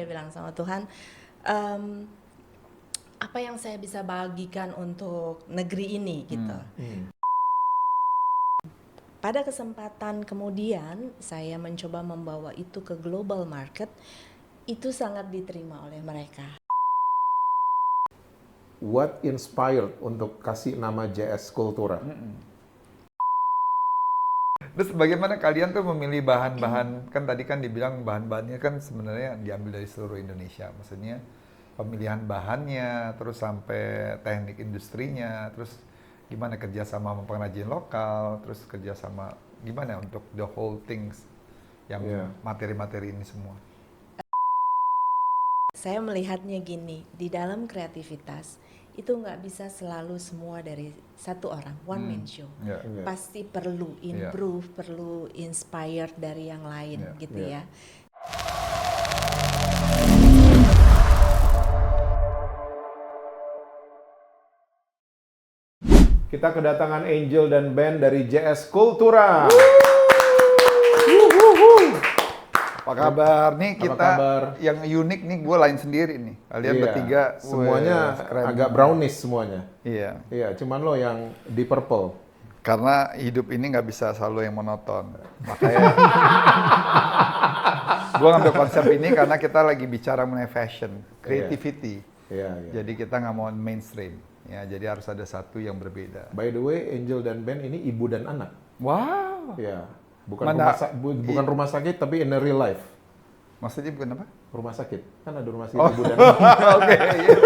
saya bilang sama Tuhan, em, apa yang saya bisa bagikan untuk negeri ini gitu. Pada kesempatan kemudian saya mencoba membawa itu ke global market, itu sangat diterima oleh mereka. What inspired untuk kasih nama JS Kultura? Terus bagaimana kalian tuh memilih bahan-bahan, kan tadi kan dibilang bahan-bahannya kan sebenarnya diambil dari seluruh Indonesia, maksudnya pemilihan bahannya, terus sampai teknik industrinya, terus gimana kerjasama sama pengrajin lokal, terus kerjasama gimana untuk the whole things yang materi-materi ini semua. Saya melihatnya gini, di dalam kreativitas itu nggak bisa selalu semua dari satu orang, one man show. Pasti perlu improve, perlu inspire dari yang lain gitu ya. Kita kedatangan Angel dan Ben dari JS Kultura. Apa kabar? Nih Apa kita kabar? yang unik nih, gue lain sendiri nih. Kalian bertiga semuanya keren. agak brownish semuanya. Iya. Iya, cuman lo yang di purple. Karena hidup ini nggak bisa selalu yang monoton. Makanya gue ngambil konsep ini karena kita lagi bicara mengenai fashion, creativity. Iya. Jadi kita nggak mau mainstream. Ya, jadi harus ada satu yang berbeda. By the way, Angel dan Ben ini ibu dan anak. Wow. Iya. Bukan Mana- bukan rumah sakit tapi in a real life. Maksudnya bukan apa? Rumah sakit. Kan ada rumah sakit ibu dan anak. Oke. Iya.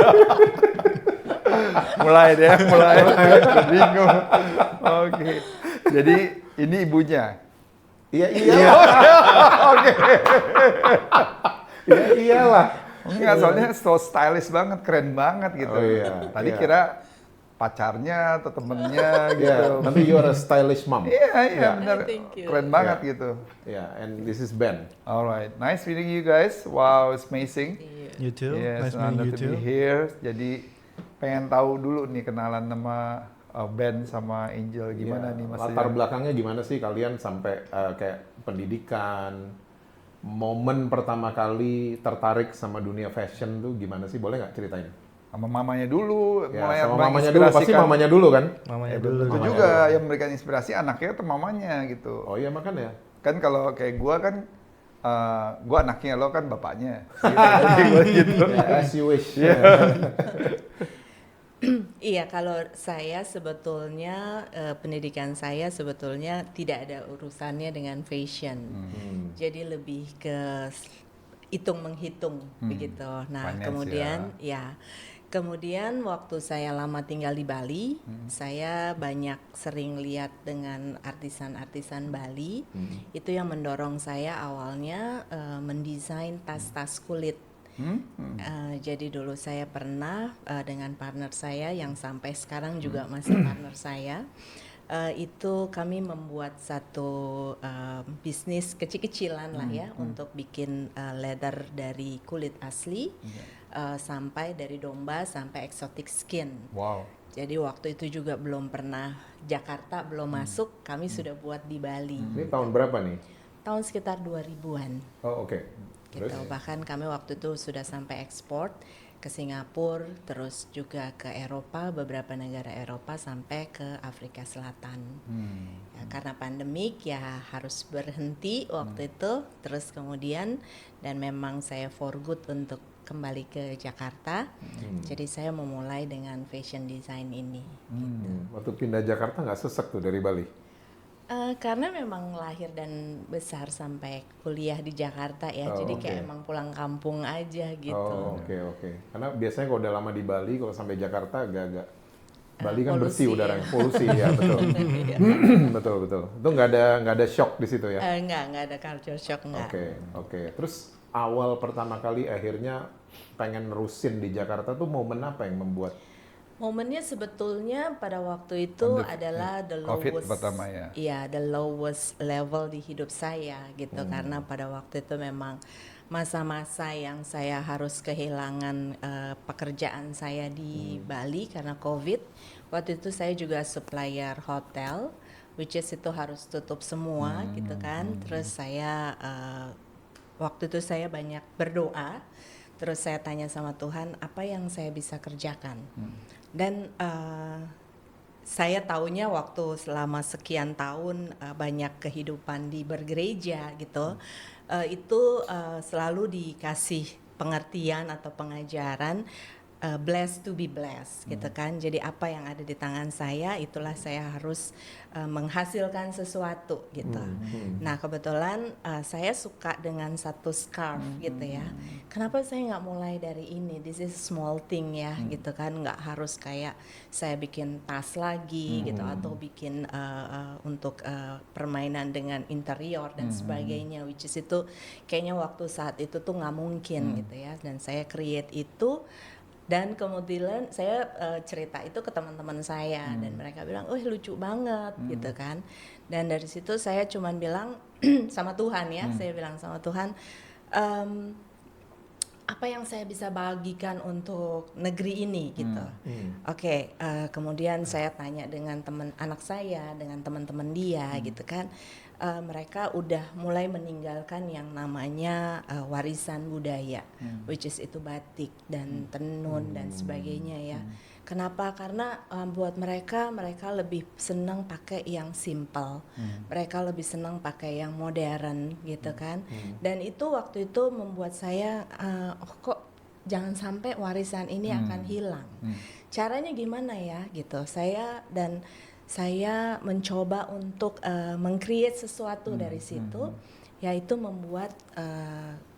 mulai. Bingung. Oke. Jadi ini ibunya. Iya. Oke. Iya iyalah. Enggak, soalnya so stylish banget, keren banget gitu. Oh, iya. Tadi Iya. kira pacarnya atau temennya gitu. Iya, tapi you are a stylish mom. Iya, benar. Thank you. Keren banget gitu. Yeah, and this is Ben. Alright, nice meeting you guys. Wow, it's amazing. You too. Yes, Nice honor meeting you to be too. here. Jadi pengen tahu dulu nih kenalan sama Ben sama Angel gimana Ya, nih Mas latar Ian? belakangnya gimana sih kalian sampai kayak pendidikan, momen pertama kali tertarik sama dunia fashion tuh gimana sih? Boleh nggak ceritain? Sama mamanya dulu, Ya, mulai sama mamanya dulu, pasti mamanya dulu kan? Mamanya Itu dulu. juga yang memberikan inspirasi anaknya atau mamanya gitu. Oh iya makan ya. Kan kalau kayak gua kan gua anaknya, lo kan bapaknya. Gitu. Jadi gua gitu. As you wish. Iya, kalau saya sebetulnya pendidikan saya sebetulnya tidak ada urusannya dengan fashion. Jadi lebih ke hitung menghitung begitu. Nah, Finance, kemudian waktu saya lama tinggal di Bali, saya banyak sering lihat dengan artisan-artisan Bali. Itu yang mendorong saya awalnya mendesain tas-tas kulit. Jadi dulu saya pernah dengan partner saya yang sampai sekarang juga masih partner saya, itu kami membuat satu bisnis kecil-kecilan lah ya untuk bikin leather dari kulit asli, sampai dari domba sampai exotic skin. Wow. Jadi waktu itu juga belum pernah Jakarta belum masuk, kami sudah buat di Bali. Ini tahun berapa nih? Tahun sekitar 2000-an. Oh oke. Gitu. Bahkan kami waktu itu sudah sampai ekspor ke Singapura, terus juga ke Eropa, beberapa negara Eropa sampai ke Afrika Selatan. Ya, karena pandemik ya harus berhenti waktu itu, terus kemudian dan memang saya for good untuk kembali ke Jakarta. Jadi saya memulai dengan fashion design ini. Waktu pindah Jakarta nggak sesek tuh dari Bali? Karena memang lahir dan besar sampai kuliah di Jakarta ya, jadi kayak emang pulang kampung aja gitu. Oh oke. Karena biasanya kalau udah lama di Bali, kalau sampai Jakarta agak-agak Bali kan Polusi bersih ya. udaranya, polusi ya betul. betul. Itu nggak ada shock di situ ya? Nggak ada culture shock nggak. Oke. Terus awal pertama kali akhirnya pengen nerusin di Jakarta tuh momen apa yang membuat? Momennya sebetulnya pada waktu itu adalah the COVID lowest, pertama ya. Iya, the lowest level di hidup saya gitu, karena pada waktu itu memang masa-masa yang saya harus kehilangan pekerjaan saya di Bali karena COVID. Waktu itu saya juga supplier hotel, which is itu harus tutup semua gitu kan. Terus saya waktu itu saya banyak berdoa, terus saya tanya sama Tuhan apa yang saya bisa kerjakan. Dan saya taunya waktu selama sekian tahun banyak kehidupan di bergereja gitu, itu selalu dikasih pengertian atau pengajaran blessed to be blessed gitu kan. Jadi apa yang ada di tangan saya itulah saya harus menghasilkan sesuatu gitu. Nah kebetulan saya suka dengan satu scarf gitu ya. Kenapa saya nggak mulai dari ini? This is small thing ya gitu kan. Nggak harus kayak saya bikin tas lagi gitu atau bikin untuk permainan dengan interior dan sebagainya. Which is itu kayaknya waktu saat itu tuh nggak mungkin gitu ya. Dan saya create itu. Dan kemudian saya cerita itu ke teman-teman saya dan mereka bilang, oh lucu banget gitu kan. Dan dari situ saya cuman bilang sama Tuhan ya, saya bilang sama Tuhan, apa yang saya bisa bagikan untuk negeri ini gitu. Oke, kemudian saya tanya dengan teman anak saya, dengan teman-teman dia gitu kan. Mereka udah mulai meninggalkan yang namanya warisan budaya, which is itu batik dan tenun dan sebagainya ya. Kenapa? Karena buat mereka lebih senang pakai yang simple, mereka lebih senang pakai yang modern gitu kan. Dan itu waktu itu membuat saya, kok jangan sampai warisan ini akan hilang. Caranya gimana ya gitu. Saya mencoba untuk meng-create sesuatu dari situ, yaitu membuat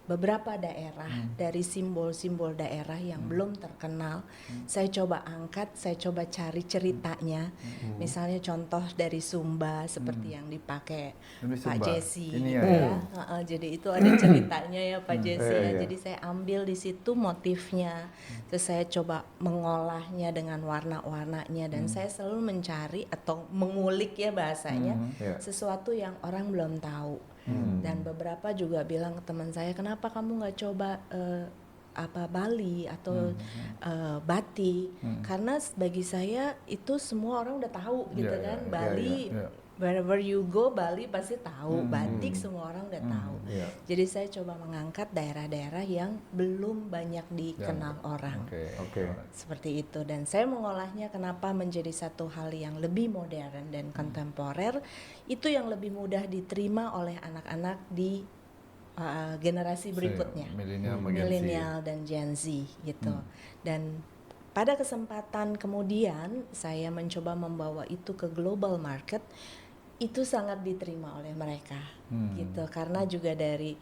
beberapa daerah dari simbol-simbol daerah yang belum terkenal. Saya coba angkat, saya coba cari ceritanya. Misalnya contoh dari Sumba seperti yang dipakai Pak Jesse gitu ya. Jadi itu ada ceritanya ya Pak Jesse ya. Jadi saya ambil di situ motifnya. Terus saya coba mengolahnya dengan warna-warnanya dan saya selalu mencari atau mengulik ya bahasanya sesuatu yang orang belum tahu. Dan beberapa juga bilang ke teman saya, kenapa kamu nggak coba Bali atau batik? Karena bagi saya itu semua orang udah tahu gitu kan. Bali, wherever you go, Bali pasti tahu. Batik semua orang udah tahu. Jadi saya coba mengangkat daerah-daerah yang belum banyak dikenal orang. Seperti itu. Dan saya mengolahnya kenapa menjadi satu hal yang lebih modern dan kontemporer. Itu yang lebih mudah diterima oleh anak-anak di generasi berikutnya, milenial dan Gen Z gitu. Dan pada kesempatan kemudian saya mencoba membawa itu ke global market, itu sangat diterima oleh mereka gitu, karena juga dari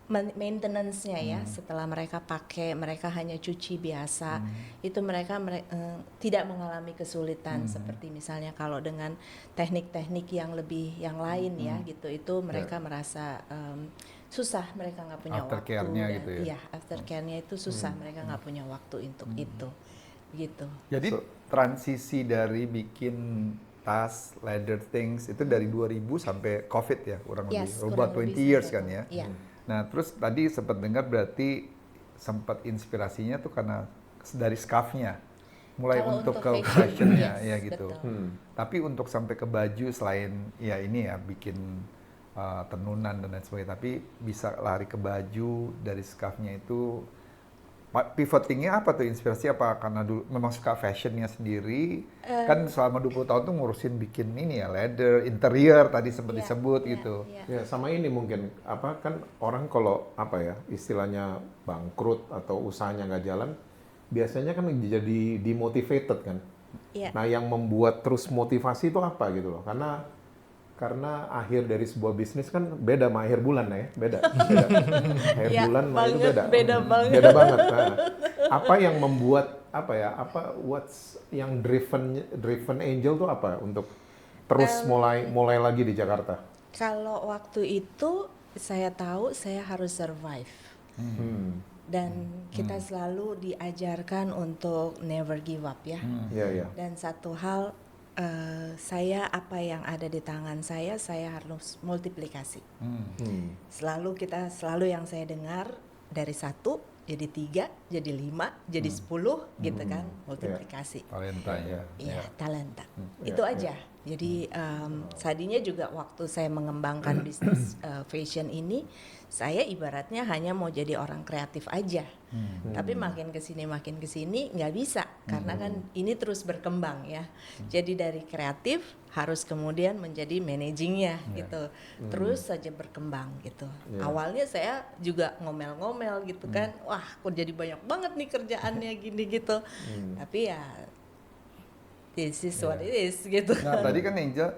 maintenance-nya ya, setelah mereka pakai, mereka hanya cuci biasa, itu mereka tidak mengalami kesulitan seperti misalnya kalau dengan teknik-teknik yang lain ya gitu, itu mereka merasa susah, mereka nggak punya waktu dan gitu ya? Aftercare-nya itu susah, mereka nggak punya waktu untuk itu gitu. Jadi transisi dari bikin tas, leather things itu dari 2000 sampai COVID ya, kurang lebih. About 20 years kan ya. Nah, terus tadi sempat dengar berarti sempat inspirasinya tuh karena dari scarf-nya. Mulai Kalau untuk ke fashion, fashion-nya yes, ya gitu. betul. Tapi untuk sampai ke baju selain ya ini ya bikin tenunan dan lain sebagainya, tapi bisa lari ke baju dari scarf-nya itu pivotingnya apa tuh, inspirasi apa karena dulu memang suka fashionnya sendiri kan selama 20 tahun tuh ngurusin bikin ini ya leather interior tadi sempat disebut gitu. Ya sama ini mungkin apa kan orang kalau apa ya istilahnya bangkrut atau usahanya nggak jalan biasanya kan jadi demotivated kan. Nah yang membuat terus motivasi itu apa gitu loh, karena akhir dari sebuah bisnis kan beda sama akhir bulan ya, beda. Akhir bulan itu beda banget. Nah, apa yang membuat what's yang driven Angel tuh apa untuk terus mulai lagi di Jakarta? Kalau waktu itu saya tahu saya harus survive. Dan kita selalu diajarkan untuk never give up ya. Dan satu hal saya apa yang ada di tangan saya harus multiplikasi. Selalu yang saya dengar dari 1 jadi 3, jadi 5, jadi 10 gitu kan, multiplikasi. Talenta ya. Iya, talenta. Itu aja Jadi tadinya juga waktu saya mengembangkan bisnis fashion ini, saya ibaratnya hanya mau jadi orang kreatif aja. Tapi makin kesini nggak bisa, karena kan ini terus berkembang ya. Jadi dari kreatif harus kemudian menjadi managingnya gitu, terus saja berkembang gitu. Awalnya saya juga ngomel-ngomel gitu kan, wah kok jadi banyak banget nih kerjaannya gini gitu. Tapi ya this is what it is gitu. Nah tadi kan Angel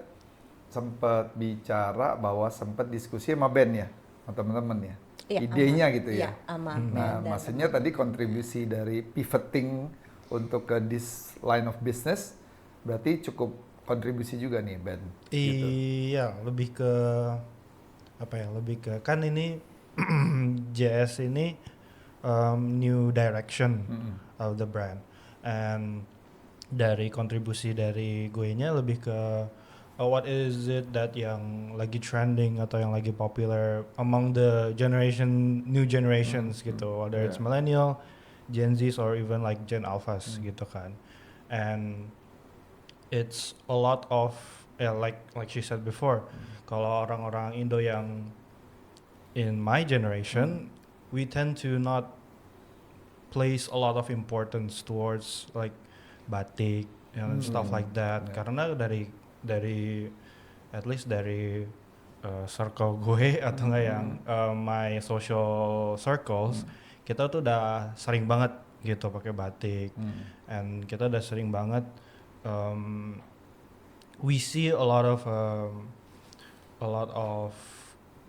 sempat bicara bahwa sempat diskusi sama Ben ya, sama teman-teman ya, idenya gitu ya. Nah maksudnya tadi kontribusi dari pivoting untuk ke this line of business berarti cukup kontribusi juga nih Ben. Iya, lebih ke apa ya? Lebih ke kan ini JS ini new direction of the brand, and dari kontribusi dari gue-nya lebih ke what is it that yang lagi trending atau yang lagi popular among the new generations gitu, whether it's millennial, Gen Zs or even like Gen Alphas gitu kan. And it's a lot of like she said before, kalau orang-orang Indo yang in my generation, we tend to not place a lot of importance towards like batik and stuff like that, karena dari at least dari circle gue atau enggak yang my social circles, kita tuh udah sering banget gitu pakai batik, and kita udah sering banget we see a lot of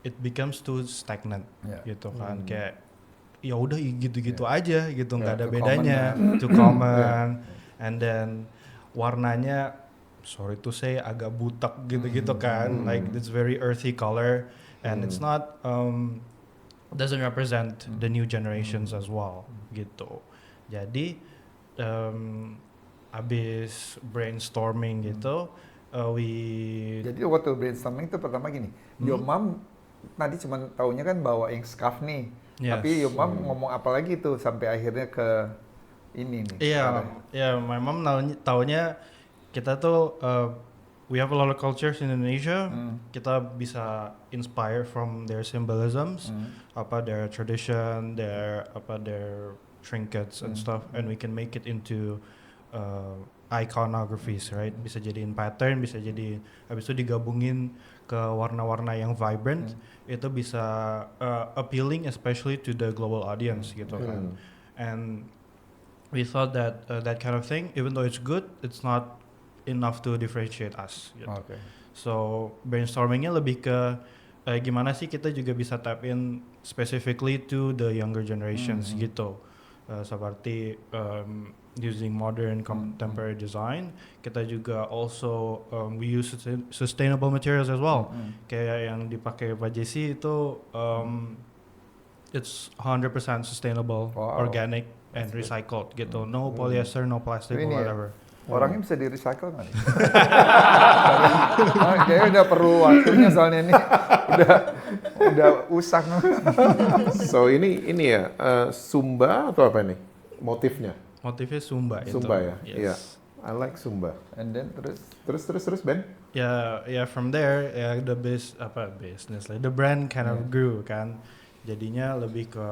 it becomes too stagnant gitu kan, kayak ya udah gitu-gitu aja gitu, nggak ada bedanya, too common. And then warnanya, sorry to say, agak butek gitu-gitu kan, like it's very earthy color, and it's not doesn't represent the new generations as well gitu. Jadi abis brainstorming gitu, Jadi waktu brainstorming itu pertama gini, your mom tadi cuma taunya kan bawa yang scarf nih, tapi your mom ngomong apa lagi tuh sampai akhirnya ke ini nih. Iya, my mom taunya kita tuh we have a lot of cultures in Indonesia. Kita bisa inspire from their symbolisms, their tradition, their trinkets and stuff, and we can make it into iconographies, right? Bisa jadiin pattern, bisa jadi habis itu digabungin ke warna-warna yang vibrant, itu bisa appealing especially to the global audience gitu kan. And we thought that that kind of thing, even though it's good, it's not enough to differentiate us gitu. So brainstormingnya lebih ke gimana sih kita juga bisa tap in specifically to the younger generations gitu. Seperti using modern contemporary design, kita juga also we use sustainable materials as well. Kayak yang dipakai Pak Jesse itu it's 100% sustainable, organic and recycled gitu. No polyester, no plastic or whatever. Orangnya bisa di recycle nggak nih? Kayaknya udah perlu waktunya soalnya ini udah usang. So ini ya Sumba atau apa nih motifnya? Motifnya Sumba itu. Sumba ya, iya. Yes. I like Sumba. And then Terus Ben? Ya from there ya the business, the brand kind of grew kan. Jadinya lebih ke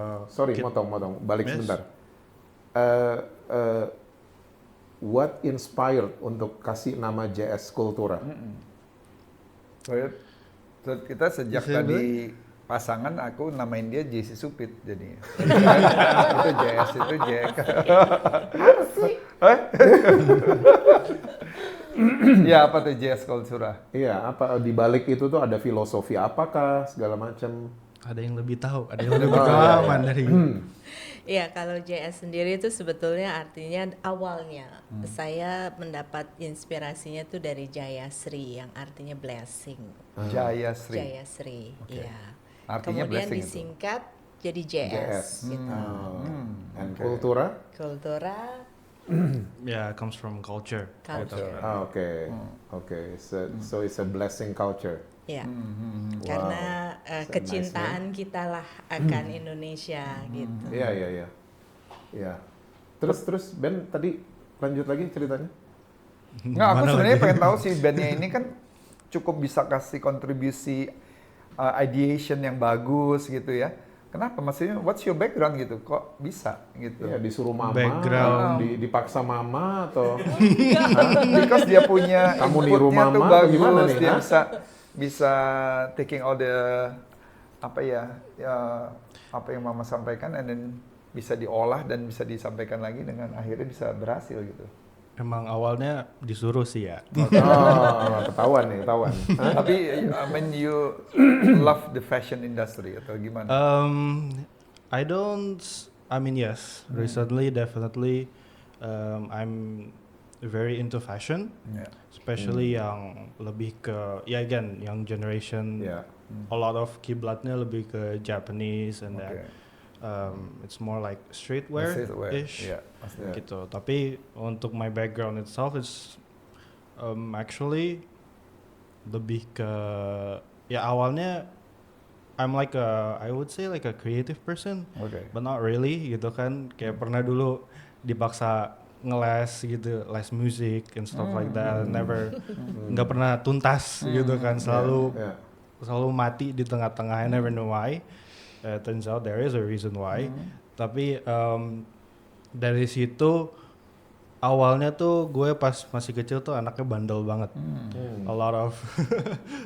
motong balik sebentar. What inspired untuk kasih nama JS Kultura? Kita sejak tadi pasangan aku namain dia JC Supit jadi itu JS itu Jack. Ya apa tuh JS Kultura? Iya, apa di balik itu tuh ada filosofi apakah segala macam? Ada yang lebih tahu, ada yang lebih pengalaman dari. Iya, kalau JS sendiri itu sebetulnya artinya awalnya saya mendapat inspirasinya tuh dari Jayasri yang artinya blessing. Jayasri. Iya. Artinya kemudian blessing disingkat jadi JS. Gitu. And Kultura? Kultura. Yeah, it comes from culture. Okay. So it's a blessing culture. Ya, karena kecintaan kita lah akan Indonesia gitu. Iya. Terus Ben tadi lanjut lagi ceritanya? Nggak, aku Mana sebenarnya lagi? pengen tahu sih bandnya ini kan cukup bisa kasih kontribusi ideation yang bagus gitu ya. Kenapa? Maksudnya what's your background gitu? Kok bisa gitu? Ya disuruh mama, Background. dipaksa mama atau Because dia punya Kamu niru inputnya tuh mama atau gimana bagus, nih, dia hah? bisa taking all the apa ya apa yang mama sampaikan and then bisa diolah dan bisa disampaikan lagi dengan akhirnya bisa berhasil gitu. Emang awalnya disuruh sih ya. oh, ketahuan. Hah? Tapi I mean you love the fashion industry atau gimana? I don't. I mean yes. Recently, definitely, I'm very into fashion, Ya. especially yang lebih ke ya again young generation. Ya. A lot of kiblatnya lebih ke Japanese and Oke. then it's more like streetwear ish. Iya, pasti. Ya. Gitu. Tapi untuk my background itself is actually lebih ke ya awalnya I'm like I would say like a creative person, Oke. but not really gitu kan. Kayak pernah dulu dipaksa ngeles gitu, les music and stuff like that. Never nggak pernah tuntas gitu kan. Selalu Ya. selalu mati di tengah-tengah. I never know why. Turns out there is a reason why. Tapi dari situ awalnya tuh gue pas masih kecil tuh anaknya bandel banget. A lot of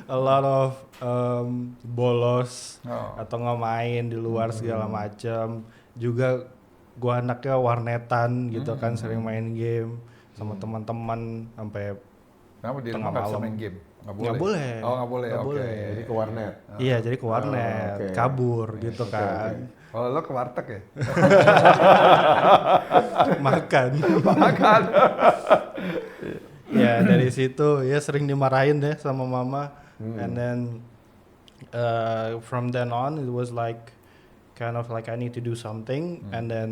a lot of bolos Oh. atau nggak main di luar segala macam. Juga gue anaknya warnetan gitu kan, sering main game sama teman-teman sampai Kenapa di Tengah rumah nggak bisa malam. main game? Nggak boleh. Oh nggak boleh. Nggak Oke. boleh. Jadi ke warnet. iya jadi ke warnet, oke. kabur gitu kan. Kalau lo ke warteg ya? Makan. Ya dari situ ya sering dimarahin deh sama mama. And then from then on it was like kind of like I need to do something. And then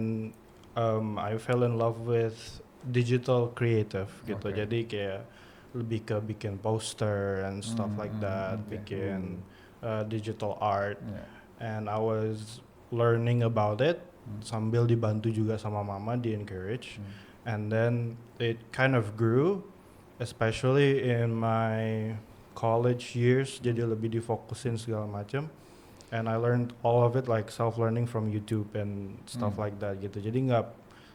I fell in love with digital creative gitu. Oke. Jadi kayak lebih ke bikin poster and stuff like that, bikin digital art. Ya. And I was learning about it sambil dibantu juga sama mama, di encourage. And then it kind of grew, especially in my college years, jadi lebih difokusin segala macam. And I learned all of it like self learning from YouTube and stuff like that gitu. Jadi nggak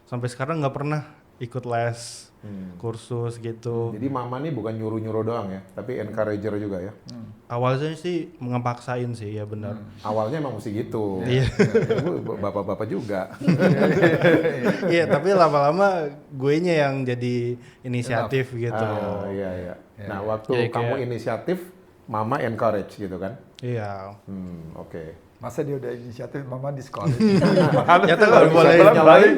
sampai sekarang nggak pernah ikut les, kursus gitu. Jadi mama nih bukan nyuruh-nyuruh doang ya, tapi encourager juga ya. Awalnya sih ngepaksain sih, ya benar. Awalnya emang mesti gitu. Iya. Ibu bapak-bapak juga. Iya, tapi lama-lama guenya yang jadi inisiatif gitu. Ah, iya. Nah, waktu Jadi kamu kayak- inisiatif, mama encourage gitu kan? Iya. Oke. Masa dia udah inisiatif, mama di sekolah. Ya tuh nggak boleh nyalain.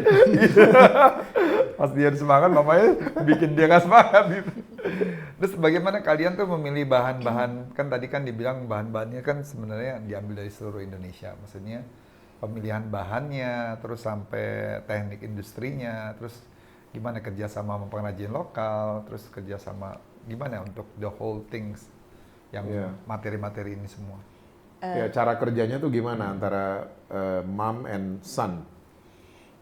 Pas dia semangat, mamanya bikin dia nggak semangat gitu. Terus bagaimana kalian tuh memilih bahan-bahan, kan tadi kan dibilang bahan-bahannya kan sebenarnya diambil dari seluruh Indonesia. Maksudnya pemilihan bahannya, terus sampai teknik industrinya, terus gimana kerjasama sama pengrajin lokal, terus kerjasama gimana untuk the whole things yang Iya. materi-materi ini semua. Ya, cara kerjanya tuh gimana antara mom and son?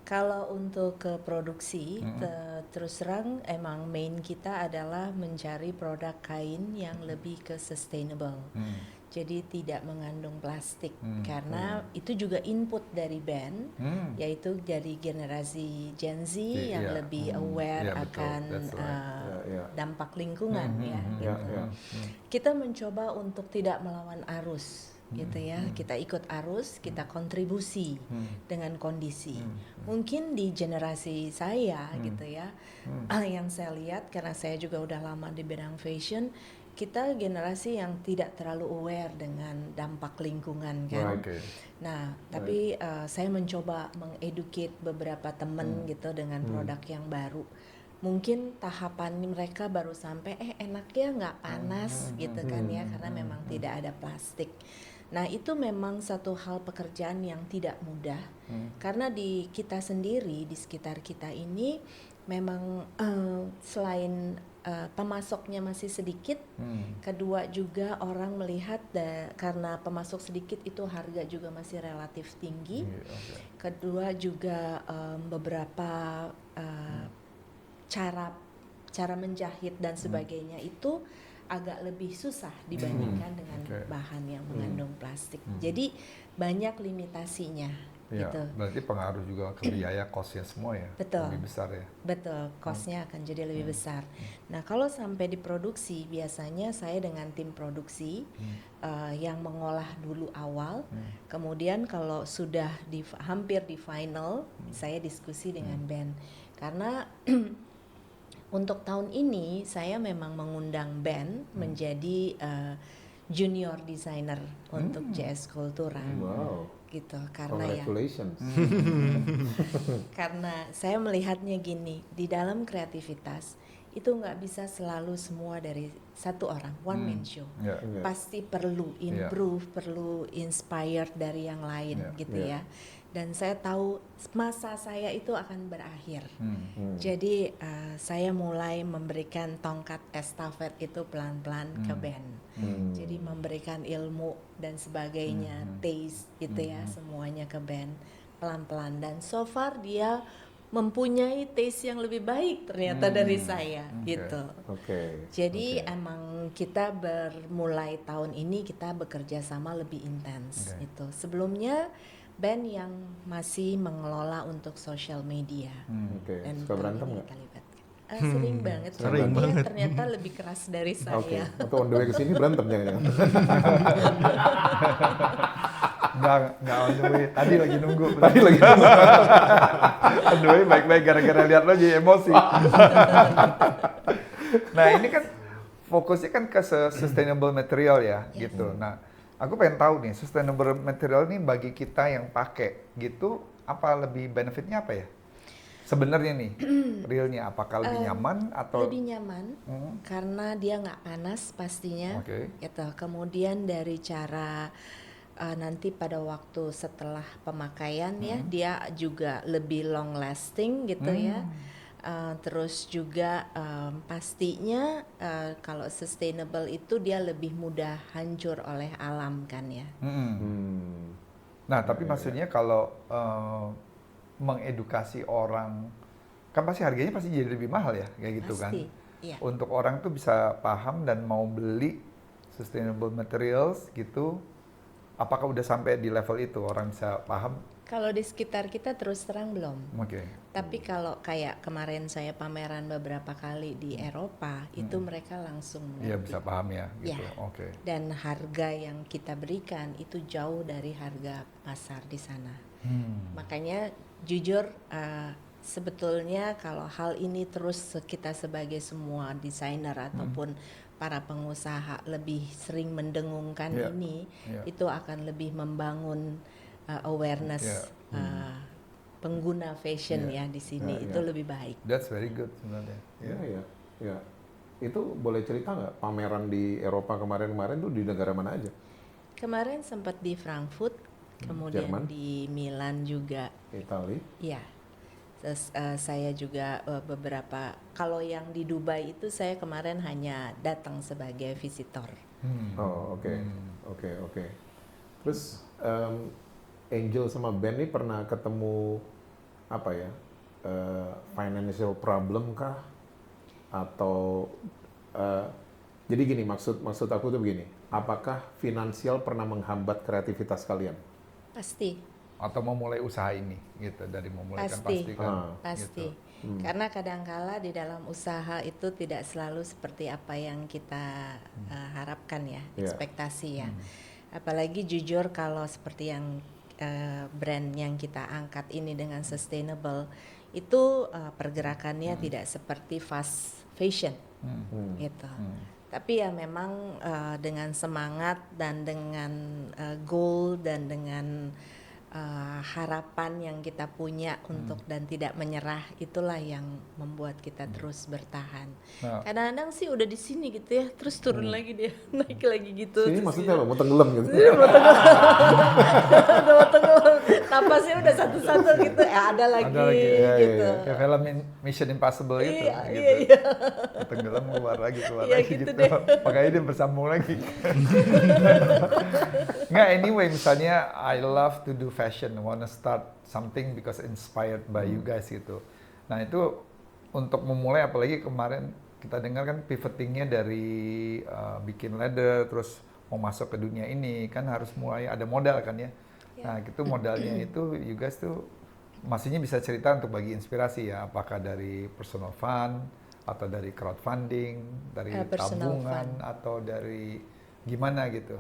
Kalau untuk ke produksi, terus terang emang main kita adalah mencari produk kain yang lebih ke sustainable. Jadi tidak mengandung plastik, karena itu juga input dari band, yaitu dari generasi Gen Z yang Iya. lebih aware Iya, betul. akan That's right. Ya. dampak lingkungan ya. Ya, Gitu. ya. Kita mencoba untuk tidak melawan arus. Gitu ya, kita ikut arus, kita kontribusi dengan kondisi. Mungkin di generasi saya gitu ya, yang saya lihat karena saya juga udah lama di bidang fashion, kita generasi yang tidak terlalu aware dengan dampak lingkungan kan. Oke. Nah, tapi saya mencoba mengeducate beberapa temen gitu dengan produk yang baru. Mungkin tahapan mereka baru sampai enaknya nggak panas gitu kan ya, karena memang tidak ada plastik. Nah, itu memang satu hal pekerjaan yang tidak mudah, karena di kita sendiri, di sekitar kita ini memang selain pemasoknya masih sedikit, kedua juga orang melihat karena pemasok sedikit itu harga juga masih relatif tinggi. Kedua juga beberapa cara menjahit dan sebagainya itu agak lebih susah dibandingkan dengan bahan yang mengandung plastik. Jadi banyak limitasinya. Ya, gitu. Berarti pengaruh juga ke biaya cost-nya semua ya, Betul. lebih besar ya. Betul, cost-nya akan jadi lebih besar. Nah, kalau sampai diproduksi, biasanya saya dengan tim produksi yang mengolah dulu awal, kemudian kalau sudah hampir di final, saya diskusi dengan band. Karena untuk tahun ini saya memang mengundang band menjadi junior designer untuk JS Kultura. Wow. Gitu, karena Congratulations. karena saya melihatnya gini, di dalam kreativitas itu nggak bisa selalu semua dari satu orang, one man show. Pasti perlu improve, perlu inspired dari yang lain gitu ya. Dan saya tahu masa saya itu akan berakhir. Jadi saya mulai memberikan tongkat estafet itu pelan-pelan ke band. Jadi memberikan ilmu dan sebagainya, taste gitu ya, semuanya ke band pelan-pelan. Dan so far dia mempunyai taste yang lebih baik ternyata dari saya gitu. Jadi emang kita bermulai tahun ini kita bekerja sama lebih intens gitu. Sebelumnya band yang masih mengelola untuk social media. Dan suka berantem nggak? Sering banget. Sering dia banget. ternyata lebih keras dari saya. Atau on the way ke sini berantem jangan-jangan? Nggak on the way. Tadi lagi nunggu. On On the way baik-baik gara-gara lihat lo jadi emosi. Nah ini kan fokusnya kan ke sustainable material ya gitu. Nah aku pengen tahu nih sustainable material ini bagi kita yang pakai gitu apa lebih benefitnya apa ya? Sebenarnya nih realnya apakah lebih nyaman atau lebih nyaman karena dia nggak panas pastinya. Gitu. Kemudian dari cara nanti pada waktu setelah pemakaian ya dia juga lebih long lasting gitu ya. Terus juga pastinya kalau sustainable itu dia lebih mudah hancur oleh alam kan ya. Nah tapi maksudnya kalau mengedukasi orang kan pasti harganya pasti jadi lebih mahal ya kayak gitu Pasti, kan. iya. Untuk orang tuh bisa paham dan mau beli sustainable materials gitu. Apakah udah sampai di level itu orang bisa paham? Kalau di sekitar kita terus terang belum. Oke. Tapi kalau kayak kemarin saya pameran beberapa kali di Eropa, itu mereka langsung Iya mengerti. bisa paham ya gitu. Ya. Oke. Dan harga yang kita berikan itu jauh dari harga pasar di sana. Makanya jujur sebetulnya kalau hal ini terus kita sebagai semua desainer ataupun para pengusaha lebih sering mendengungkan ini, itu akan lebih membangun awareness pengguna fashion ya di sini itu lebih baik. That's very good sebenarnya. Iya. Itu boleh cerita nggak pameran di Eropa kemarin-kemarin tuh di negara mana aja? Kemarin sempat di Frankfurt, kemudian Jerman? di Milan juga. Italia? Iya. Terus saya juga beberapa, kalau yang di Dubai itu saya kemarin hanya datang sebagai visitor. Oh oke. Terus Angel sama Ben ini pernah ketemu apa ya financial problem kah? Atau jadi gini maksud aku tuh begini, apakah finansial pernah menghambat kreativitas kalian? Pasti. Atau memulai usaha ini gitu dari memulai kan pasti kan. Pasti. Gitu. Karena kadangkala di dalam usaha itu tidak selalu seperti apa yang kita harapkan ya, ekspektasi ya. Apalagi jujur kalau seperti yang brand yang kita angkat ini dengan sustainable itu pergerakannya tidak seperti fast fashion gitu. Tapi ya memang dengan semangat dan dengan goal dan dengan harapan yang kita punya untuk dan tidak menyerah, itulah yang membuat kita terus bertahan. Kadang-kadang sih udah di sini gitu ya, terus turun lagi dia, naik lagi gitu. Sini maksudnya apa? Mau tenggelam gitu? Mau tenggelam, udah mau tenggelam, napasnya udah satu-satu gitu, ada lagi gitu. Kayak film Mission Impossible itu Iya, gitu. iya. Tenggelam keluar lagi Iya, gitu deh. Makanya dia bersambung lagi. Nggak, anyway misalnya I love to do fashion, wanna start something because inspired by you guys gitu. Nah itu untuk memulai apalagi kemarin kita dengar kan pivotingnya dari bikin leather terus mau masuk ke dunia ini kan harus mulai ada modal kan ya. Nah itu modalnya itu you guys tuh maksudnya bisa cerita untuk bagi inspirasi ya, apakah dari personal fund atau dari crowdfunding, dari tabungan atau dari gimana gitu?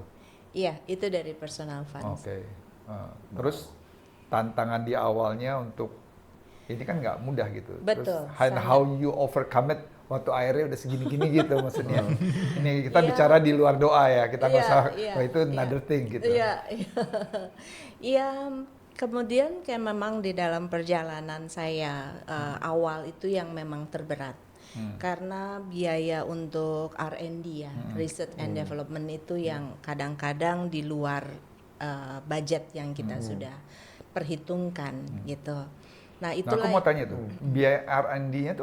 Iya, itu dari personal funds. Oke. Terus tantangan di awalnya untuk ini kan nggak mudah gitu. Betul. Terus how you overcome it waktu airnya udah segini-gini gitu maksudnya. Ini kita bicara di luar doa ya, kita nggak usah, itu another thing gitu. Iya, kemudian kayak memang di dalam perjalanan saya awal itu yang memang terberat. Karena biaya untuk R&D ya, research and development itu yang kadang-kadang di luar budget yang kita sudah perhitungkan gitu. Nah itulah. Nah, aku mau tanya tuh, biaya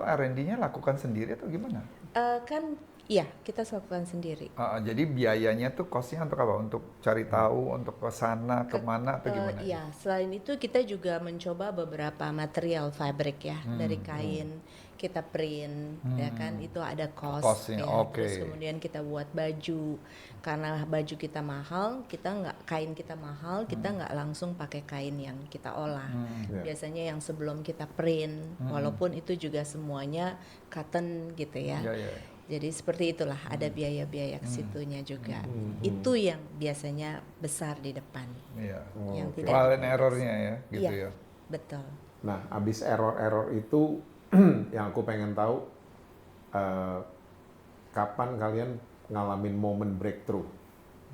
R&D-nya lakukan sendiri atau gimana? Kan iya, kita lakukan sendiri. Jadi biayanya tuh costnya untuk apa? Untuk cari tahu, untuk ke sana, kemana atau gimana? Iya, selain itu kita juga mencoba beberapa material fabric ya, dari kain kita print, ya kan itu ada cost ya. Terus kemudian kita buat baju, karena baju kita mahal, kain kita mahal, kita nggak langsung pakai kain yang kita olah. Biasanya yang sebelum kita print, walaupun itu juga semuanya cotton gitu ya. Jadi seperti itulah, ada biaya-biaya ke situnya juga. Itu yang biasanya besar di depan. Yang tidak trial and error-nya ya, gitu ya. Betul. Nah, abis error-error itu yang aku pengen tahu kapan kalian ngalamin momen breakthrough.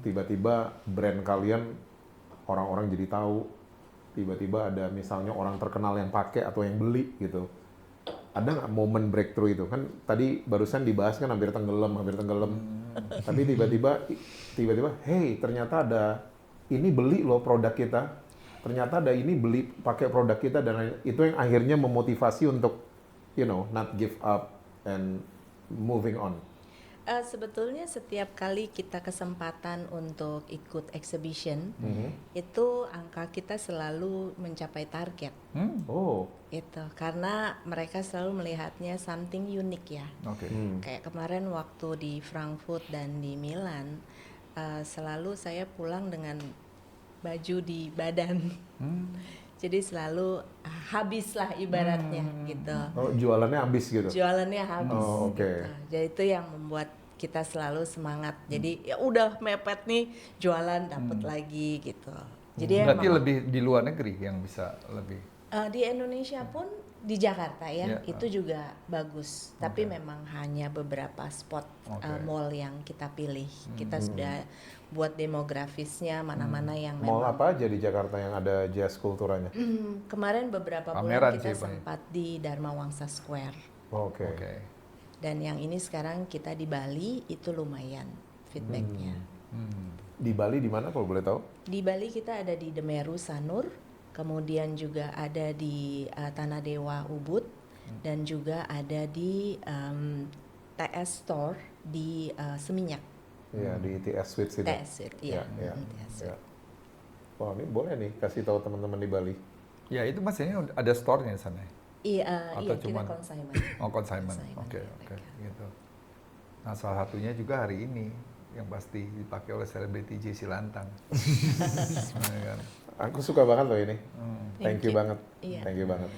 Tiba-tiba brand kalian orang-orang jadi tahu, tiba-tiba ada misalnya orang terkenal yang pakai atau yang beli gitu. Ada nggak momen breakthrough itu? Kan tadi barusan dibahas kan hampir tenggelam. Tapi tiba-tiba, hey ternyata ada ini beli loh produk kita. Ternyata ada ini beli pakai produk kita, dan itu yang akhirnya memotivasi untuk not give up and moving on. Sebetulnya setiap kali kita kesempatan untuk ikut exhibition, itu angka kita selalu mencapai target. Itu karena mereka selalu melihatnya something unik ya. Kayak kemarin waktu di Frankfurt dan di Milan, selalu saya pulang dengan baju di badan. Jadi selalu habis lah ibaratnya gitu. Jualannya habis gitu? Jualannya habis gitu. Jadi itu yang membuat kita selalu semangat. Jadi ya udah mepet nih, jualan dapat lagi gitu. Jadi berarti lebih di luar negeri yang bisa lebih? Di Indonesia pun di Jakarta ya, itu juga bagus. Tapi memang hanya beberapa spot mall yang kita pilih. Kita sudah buat demografisnya mana-mana yang memang. Mall apa aja di Jakarta yang ada jazz kulturanya? Kemarin beberapa bulan kita sempat di Dharma Wangsa Square. Dan yang ini sekarang kita di Bali, itu lumayan feedbacknya. Di Bali di mana kalau boleh tahu? Di Bali kita ada di Demeru Sanur, kemudian juga ada di Tanah Dewa Ubud, dan juga ada di TS Store di Seminyak. Iya, di TS Suites itu. TS Suites, iya. Wah, ini boleh nih kasih tahu teman-teman di Bali. Ya, itu maksudnya ada store-nya di sana. Iya, kita consignment. Consignment. Oke, gitu. Nah, salah satunya juga hari ini yang pasti dipakai oleh selebriti JC Lantang. Aku suka banget loh ini. Thank you banget. Thank you banget.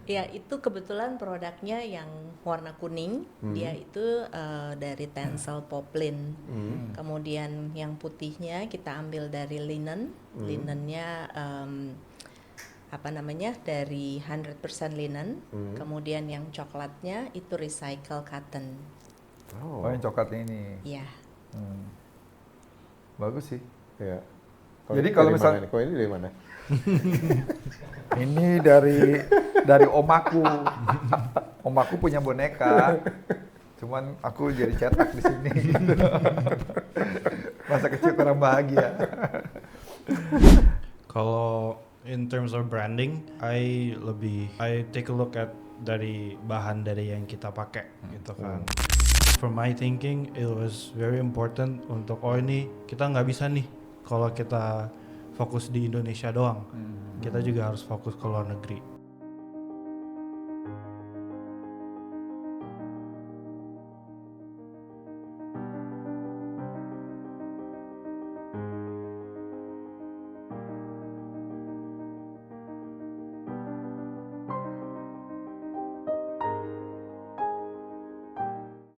Ya, itu kebetulan produknya yang warna kuning, dia itu dari tencel poplin. Kemudian yang putihnya kita ambil dari linen. Linennya dari 100% linen. Kemudian yang coklatnya itu recycle cotton. Oh, yang coklatnya ini. Iya. Bagus sih. Iya. Jadi kalau misalnya, ini dari mana? Ini dari omaku. Omaku punya boneka. Cuman aku jadi cetak di sini. Masa kecil kurang bahagia. Kalau in terms of branding, I take a look at dari bahan dari yang kita pakai gitu kan. From my thinking, it was very important untuk ini kita nggak bisa nih kalau kita fokus di Indonesia doang. Kita juga harus fokus ke luar negeri.